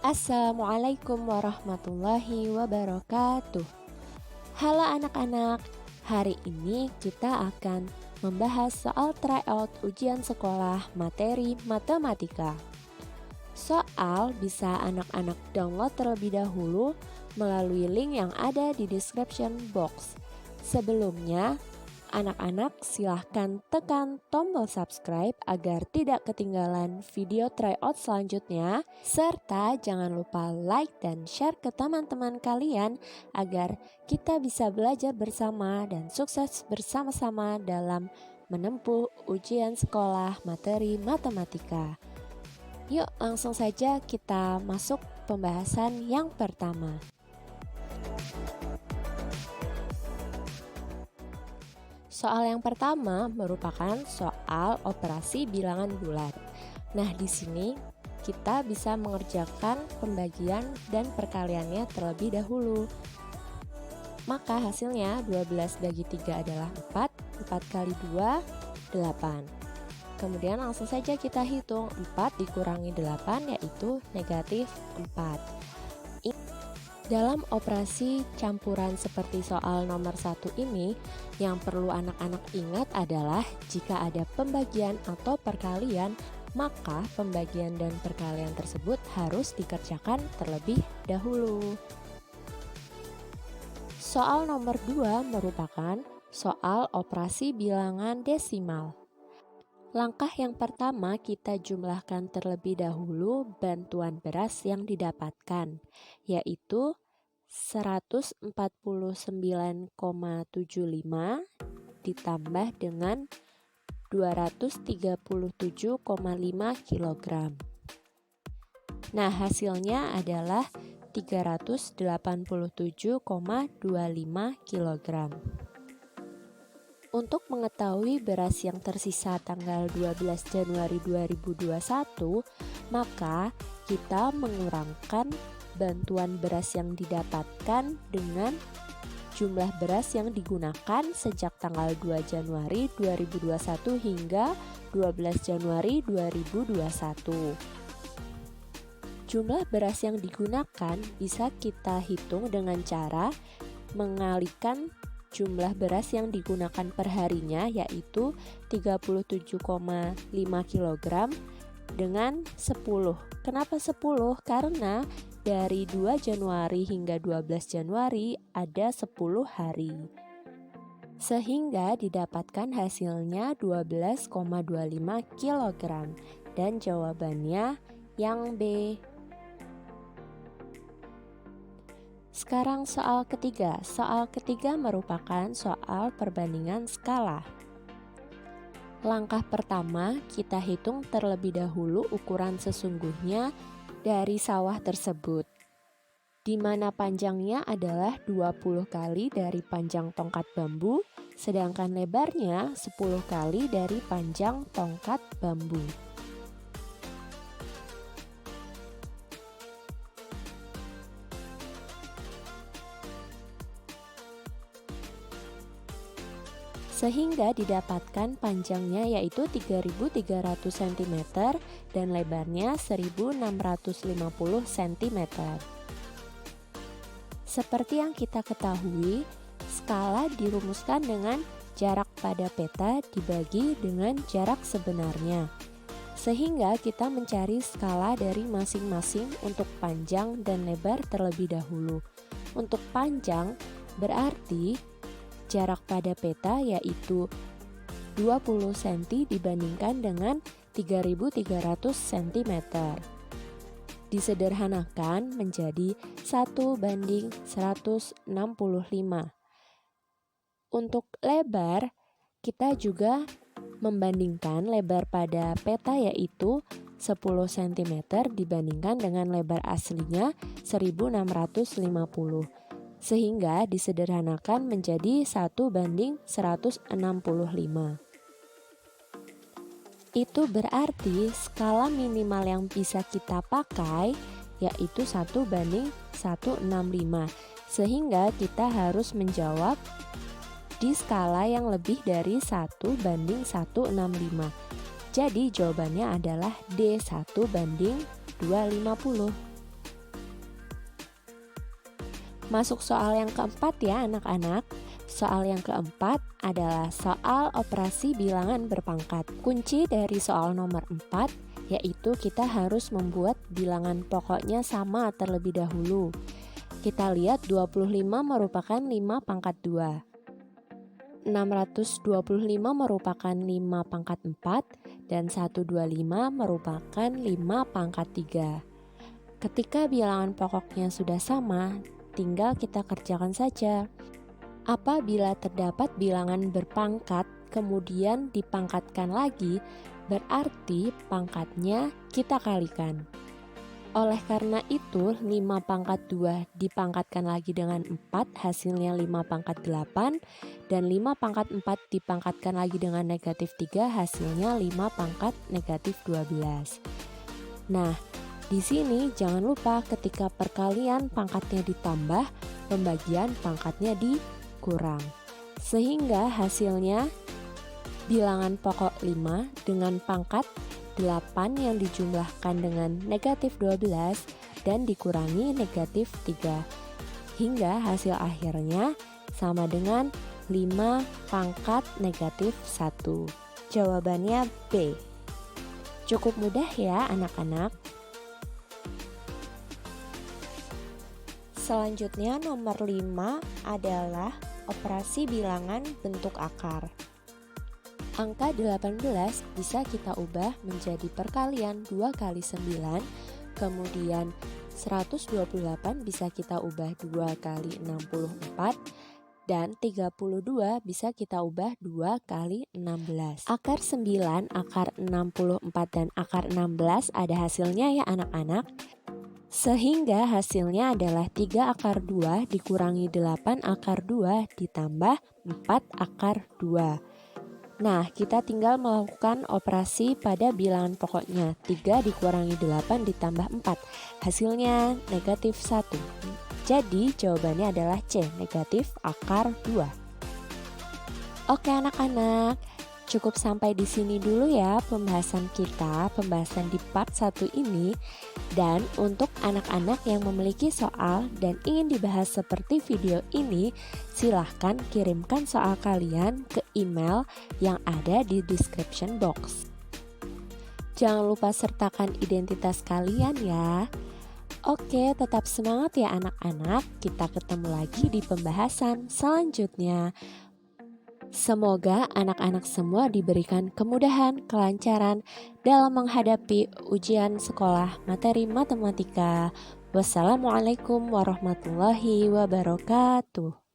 Assalamualaikum warahmatullahi wabarakatuh. Halo anak-anak, hari ini kita akan membahas soal tryout ujian sekolah materi matematika. Soal bisa anak-anak download terlebih dahulu melalui link yang ada di description box. Sebelumnya, anak-anak silahkan tekan tombol subscribe agar tidak ketinggalan video tryout selanjutnya, serta jangan lupa like dan share ke teman-teman kalian agar kita bisa belajar bersama dan sukses bersama-sama dalam menempuh ujian sekolah materi matematika. Yuk langsung saja kita masuk pembahasan yang pertama. Soal yang pertama merupakan soal operasi bilangan bulat. Nah, di sini kita bisa mengerjakan pembagian dan perkaliannya terlebih dahulu. Maka hasilnya 12 bagi 3 adalah 4, 4 kali 2, 8. Kemudian langsung saja kita hitung 4 dikurangi 8 yaitu negatif 4. Dalam operasi campuran seperti soal nomor 1 ini, yang perlu anak-anak ingat adalah jika ada pembagian atau perkalian, maka pembagian dan perkalian tersebut harus dikerjakan terlebih dahulu. Soal nomor 2 merupakan soal operasi bilangan desimal. Langkah yang pertama kita jumlahkan terlebih dahulu bantuan beras yang didapatkan, yaitu 149,75 ditambah dengan 237,5 kg. Nah, hasilnya adalah 387,25 kg. Untuk mengetahui beras yang tersisa tanggal 12 Januari 2021, maka kita mengurangkan bantuan beras yang didapatkan dengan jumlah beras yang digunakan sejak tanggal 2 Januari 2021 hingga 12 Januari 2021. Jumlah beras yang digunakan bisa kita hitung dengan cara mengalikan jumlah beras yang digunakan per harinya, yaitu 37,5 kg dengan 10. Kenapa 10? Karena dari 2 Januari hingga 12 Januari ada 10 hari. Sehingga didapatkan hasilnya 12,25 kg. Dan jawabannya yang B. Sekarang soal ketiga. Soal ketiga merupakan soal perbandingan skala. Langkah pertama, kita hitung terlebih dahulu ukuran sesungguhnya dari sawah tersebut, di mana panjangnya adalah 20 kali dari panjang tongkat bambu, sedangkan lebarnya 10 kali dari panjang tongkat bambu. Sehingga didapatkan panjangnya yaitu 3.300 cm dan lebarnya 1.650 cm. Seperti yang kita ketahui, skala dirumuskan dengan jarak pada peta dibagi dengan jarak sebenarnya. Sehingga kita mencari skala dari masing-masing untuk panjang dan lebar terlebih dahulu. Untuk panjang berarti jarak pada peta yaitu 20 cm dibandingkan dengan 3.300 cm. Disederhanakan menjadi 1:165. Untuk lebar, kita juga membandingkan lebar pada peta yaitu 10 cm dibandingkan dengan lebar aslinya 1.650. Sehingga disederhanakan menjadi 1:165. Itu berarti skala minimal yang bisa kita pakai yaitu 1:165. Sehingga kita harus menjawab di skala yang lebih dari 1:165. Jadi jawabannya adalah D, 1:250. Masuk soal yang keempat ya anak-anak. Soal yang keempat adalah soal operasi bilangan berpangkat. Kunci dari soal nomor 4 yaitu kita harus membuat bilangan pokoknya sama terlebih dahulu. Kita lihat 25 merupakan 5 pangkat 2. 625 merupakan 5 pangkat 4 dan 125 merupakan 5 pangkat 3. Ketika bilangan pokoknya sudah sama, tinggal kita kerjakan saja. Apabila terdapat bilangan berpangkat kemudian dipangkatkan lagi, berarti pangkatnya kita kalikan. Oleh karena itu 5 pangkat 2 dipangkatkan lagi dengan 4 hasilnya 5 pangkat 8 dan 5 pangkat 4 dipangkatkan lagi dengan negatif 3 hasilnya 5 pangkat negatif 12. Nah, di sini jangan lupa ketika perkalian pangkatnya ditambah, pembagian pangkatnya dikurang. Sehingga hasilnya bilangan pokok 5 dengan pangkat 8 yang dijumlahkan dengan negatif 12 dan dikurangi negatif 3 hingga hasil akhirnya sama dengan 5 pangkat negatif 1. Jawabannya B. Cukup mudah ya anak-anak. Selanjutnya nomor 5 adalah operasi bilangan bentuk akar. Angka 18 bisa kita ubah menjadi perkalian 2 kali 9, kemudian 128 bisa kita ubah 2 kali 64, dan 32 bisa kita ubah 2 kali 16. Akar 9, akar 64, dan akar 16 ada hasilnya ya anak-anak. Sehingga hasilnya adalah 3 akar 2 dikurangi 8 akar 2 ditambah 4 akar 2. Nah, kita tinggal melakukan operasi pada bilangan pokoknya. 3 dikurangi 8 ditambah 4. Hasilnya negatif 1. Jadi jawabannya adalah C, negatif akar 2. Oke anak-anak, cukup sampai di sini dulu ya pembahasan kita, pembahasan di part 1 ini. Dan untuk anak-anak yang memiliki soal dan ingin dibahas seperti video ini, silahkan kirimkan soal kalian ke email yang ada di description box. Jangan lupa sertakan identitas kalian ya. Oke, tetap semangat ya anak-anak. Kita ketemu lagi di pembahasan selanjutnya. Semoga anak-anak semua diberikan kemudahan, kelancaran dalam menghadapi ujian sekolah materi matematika. Wassalamualaikum warahmatullahi wabarakatuh.